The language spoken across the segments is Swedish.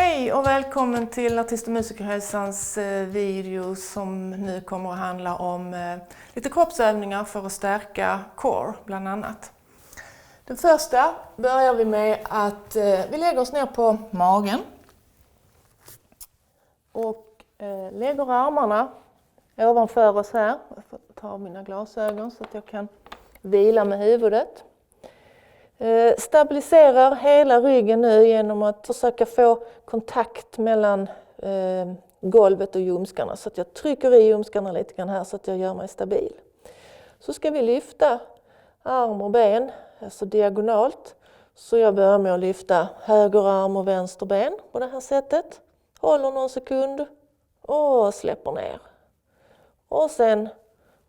Hej och välkommen till Artist- och musikerhälsans video som nu kommer att handla om lite kroppsövningar för att stärka core bland annat. Den första börjar vi med att vi lägger oss ner på magen och lägger armarna ovanför oss här. Jag får ta av mina glasögon så att jag kan vila med huvudet. Stabiliserar hela ryggen nu genom att försöka få kontakt mellan golvet och ljumskarna. Så att jag trycker i ljumskarna lite grann här så att jag gör mig stabil. Så ska vi lyfta arm och ben, alltså diagonalt. Så jag börjar med att lyfta höger arm och vänster ben på det här sättet. Håller någon sekund och släpper ner. Och sen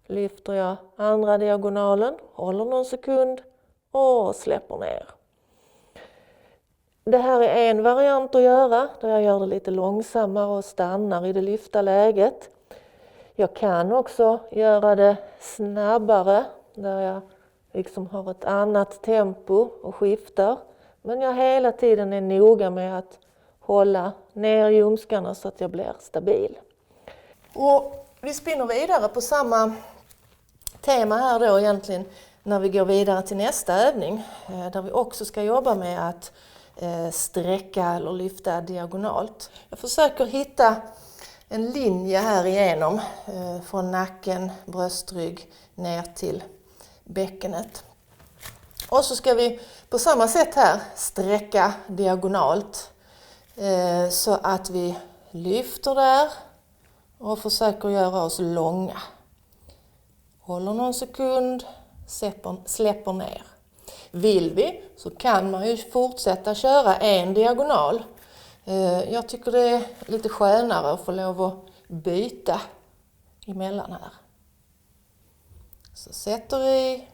lyfter jag andra diagonalen, håller någon sekund och släpper ner. Det här är en variant att göra där jag gör det lite långsammare och stannar i det lyfta läget. Jag kan också göra det snabbare där jag liksom har ett annat tempo och skiftar. Men jag hela tiden är noga med att hålla ner ljumskarna så att jag blir stabil. Och vi spinner vidare på samma tema här då egentligen när vi går vidare till nästa övning. Där vi också ska jobba med att sträcka eller lyfta diagonalt. Jag försöker hitta en linje här igenom från nacken, bröstrygg ner till bäckenet. Och så ska vi på samma sätt här sträcka diagonalt så att vi lyfter där och försöker göra oss långa. Håller någon sekund, släpper ner. Vill vi så kan man ju fortsätta köra en diagonal. Jag tycker det är lite skönare att få lov att byta emellan här. Så sätter i,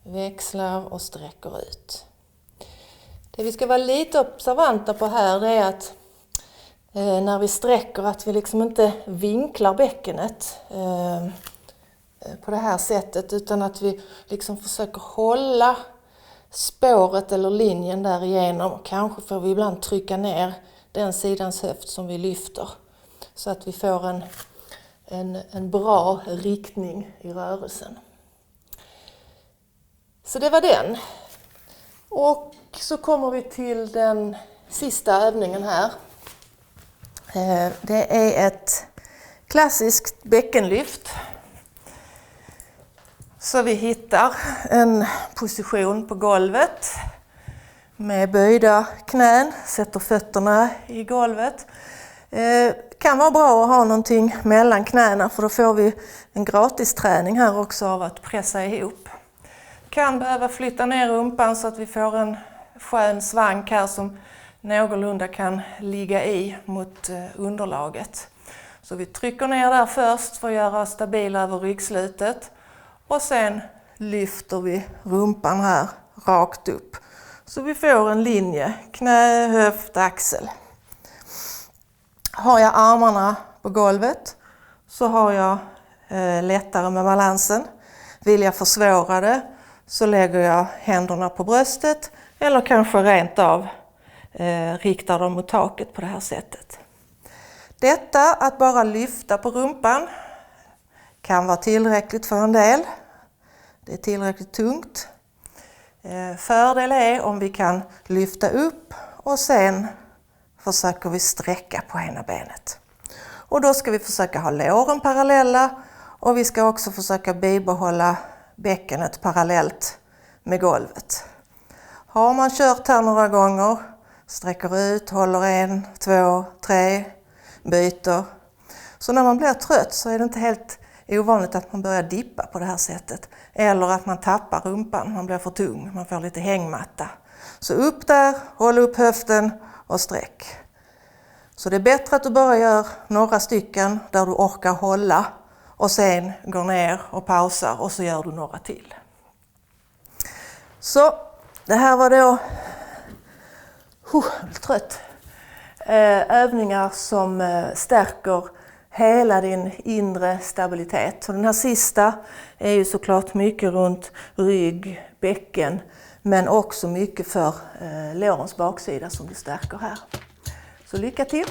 växlar och sträcker ut. Det vi ska vara lite observanta på här det är att när vi sträcker att vi liksom inte vinklar bäckenet på det här sättet utan att vi liksom försöker hålla spåret eller linjen där igenom. Kanske får vi ibland trycka ner den sidans höft som vi lyfter så att vi får en bra riktning i rörelsen. Så det var den. Och så kommer vi till den sista övningen här. Det är ett klassiskt bäckenlyft. Så vi hittar en position på golvet med böjda knän, sätter fötterna i golvet. Det kan vara bra att ha någonting mellan knäna för då får vi en gratis träning här också av att pressa ihop. Kan behöva flytta ner rumpan så att vi får en skön svank här som någorlunda kan ligga i mot underlaget. Så vi trycker ner där först för att göra oss stabila över ryggslutet. Och sen lyfter vi rumpan här rakt upp. Så vi får en linje, knä, höft, axel. Har jag armarna på golvet så har jag lättare med balansen. Vill jag försvåra det så lägger jag händerna på bröstet eller kanske rent av riktar dem mot taket på det här sättet. Detta att bara lyfta på rumpan kan vara tillräckligt för en del. Det är tillräckligt tungt. Fördel är om vi kan lyfta upp och sen försöker vi sträcka på ena benet. Och då ska vi försöka ha låren parallella och vi ska också försöka bibehålla bäckenet parallellt med golvet. Har man kört här några gånger, sträcker ut, håller 1, 2, 3, byter. Så när man blir trött så är det inte helt ovanligt att man börjar dippa på det här sättet. Eller att man tappar rumpan, man blir för tung, man får lite hängmatta. Så upp där, håll upp höften och sträck. Så det är bättre att du bara gör några stycken där du orkar hålla. Och sen går ner och pausar och så gör du några till. Så det här var då trött. Övningar som stärker hela din inre stabilitet. Så den här sista är ju såklart mycket runt rygg, bäcken men också mycket för lårens baksida som du stärker här. Så lycka till!